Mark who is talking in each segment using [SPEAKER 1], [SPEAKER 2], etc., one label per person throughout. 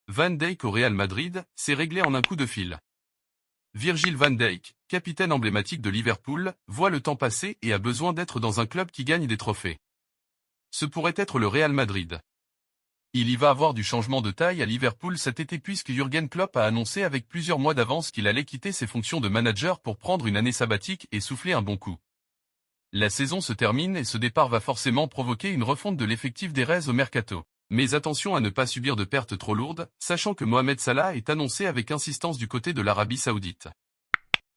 [SPEAKER 1] Van Dijk au Real Madrid, c'est réglé en un coup de fil. Virgil van Dijk, capitaine emblématique de Liverpool, voit le temps passer et a besoin d'être dans un club qui gagne des trophées. Ce pourrait être le Real Madrid. Il y va avoir du changement de taille à Liverpool cet été puisque Jürgen Klopp a annoncé avec plusieurs mois d'avance qu'il allait quitter ses fonctions de manager pour prendre une année sabbatique et souffler un bon coup. La saison se termine et ce départ va forcément provoquer une refonte de l'effectif des Reds au mercato. Mais attention à ne pas subir de pertes trop lourdes, sachant que Mohamed Salah est annoncé avec insistance du côté de l'Arabie Saoudite.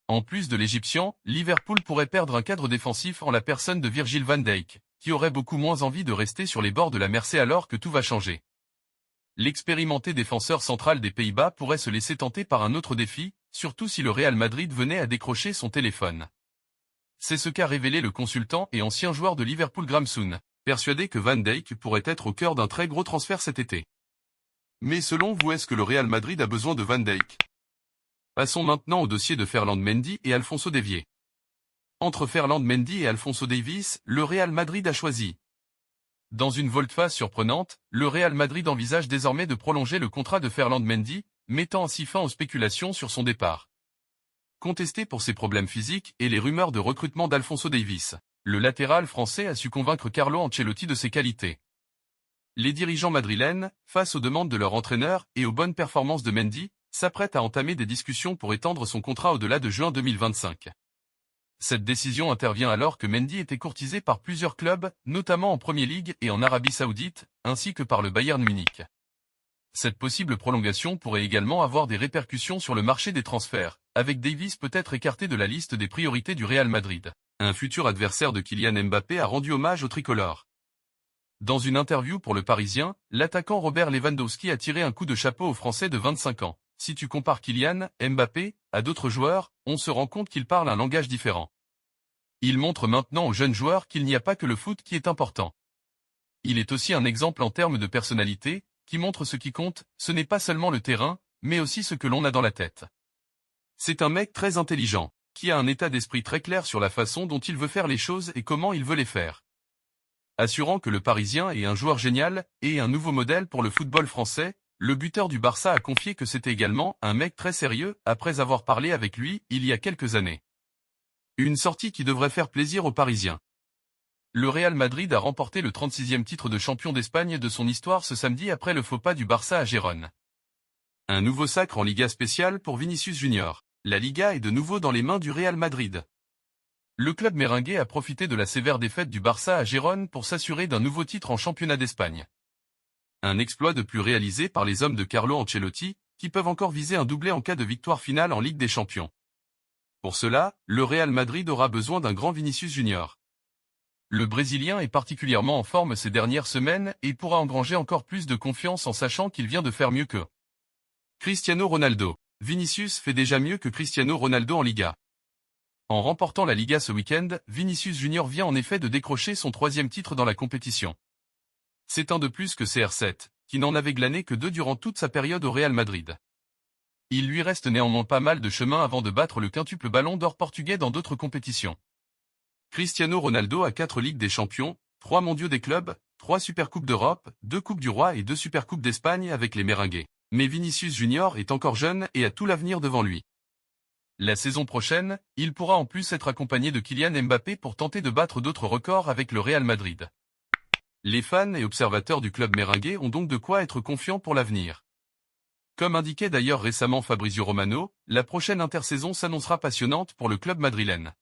[SPEAKER 1] En plus de l'Égyptien, Liverpool pourrait perdre un cadre défensif en la personne de Virgil van Dijk, qui aurait beaucoup moins envie de rester sur les bords de la Mersey alors que tout va changer. L'expérimenté défenseur central des Pays-Bas pourrait se laisser tenter par un autre défi, surtout si le Real Madrid venait à décrocher son téléphone. C'est ce qu'a révélé le consultant et ancien joueur de Liverpool Graham Souness, persuadé que Van Dijk pourrait être au cœur d'un très gros transfert cet été. Mais selon vous, est-ce que le Real Madrid a besoin de Van Dijk? Passons maintenant au dossier de Ferland Mendy et Alphonso Davies. Entre Ferland Mendy et Alphonso Davies, le Real Madrid a choisi. Dans une volte-face surprenante, le Real Madrid envisage désormais de prolonger le contrat de Ferland Mendy, mettant ainsi fin aux spéculations sur son départ. Contesté pour ses problèmes physiques et les rumeurs de recrutement d'Alphonso Davies, le latéral français a su convaincre Carlo Ancelotti de ses qualités. Les dirigeants madrilènes, face aux demandes de leur entraîneur et aux bonnes performances de Mendy, s'apprêtent à entamer des discussions pour étendre son contrat au-delà de juin 2025. Cette décision intervient alors que Mendy était courtisé par plusieurs clubs, notamment en Premier League et en Arabie Saoudite, ainsi que par le Bayern Munich. Cette possible prolongation pourrait également avoir des répercussions sur le marché des transferts, avec Davies peut-être écarté de la liste des priorités du Real Madrid. Un futur adversaire de Kylian Mbappé a rendu hommage au tricolore. Dans une interview pour Le Parisien, l'attaquant Robert Lewandowski a tiré un coup de chapeau au Français de 25 ans. Si tu compares Kylian Mbappé à d'autres joueurs, on se rend compte qu'il parle un langage différent. Il montre maintenant aux jeunes joueurs qu'il n'y a pas que le foot qui est important. Il est aussi un exemple en termes de personnalité, qui montre ce qui compte, ce n'est pas seulement le terrain, mais aussi ce que l'on a dans la tête. C'est un mec très intelligent, qui a un état d'esprit très clair sur la façon dont il veut faire les choses et comment il veut les faire. Assurant que le Parisien est un joueur génial et un nouveau modèle pour le football français, le buteur du Barça a confié que c'était également un mec très sérieux après avoir parlé avec lui il y a quelques années. Une sortie qui devrait faire plaisir aux Parisiens. Le Real Madrid a remporté le 36e titre de champion d'Espagne de son histoire ce samedi après le faux pas du Barça à Gérone. Un nouveau sacre en Liga spéciale pour Vinicius Junior. La Liga est de nouveau dans les mains du Real Madrid. Le club merengue a profité de la sévère défaite du Barça à Gérone pour s'assurer d'un nouveau titre en championnat d'Espagne. Un exploit de plus réalisé par les hommes de Carlo Ancelotti, qui peuvent encore viser un doublé en cas de victoire finale en Ligue des Champions. Pour cela, le Real Madrid aura besoin d'un grand Vinicius Junior. Le Brésilien est particulièrement en forme ces dernières semaines et pourra engranger encore plus de confiance en sachant qu'il vient de faire mieux que Cristiano Ronaldo. Vinicius fait déjà mieux que Cristiano Ronaldo en Liga. En remportant la Liga ce week-end, Vinicius Junior vient en effet de décrocher son 3e titre dans la compétition. C'est un de plus que CR7, qui n'en avait glané que 2 durant toute sa période au Real Madrid. Il lui reste néanmoins pas mal de chemin avant de battre le quintuple ballon d'or portugais dans d'autres compétitions. Cristiano Ronaldo a 4 Ligues des Champions, 3 mondiaux des clubs, 3 Supercoupes d'Europe, 2 Coupes du Roi et 2 Supercoupes d'Espagne avec les merengues. Mais Vinicius Junior est encore jeune et a tout l'avenir devant lui. La saison prochaine, il pourra en plus être accompagné de Kylian Mbappé pour tenter de battre d'autres records avec le Real Madrid. Les fans et observateurs du club merengue ont donc de quoi être confiants pour l'avenir. Comme indiquait d'ailleurs récemment Fabrizio Romano, la prochaine intersaison s'annoncera passionnante pour le club madrilène.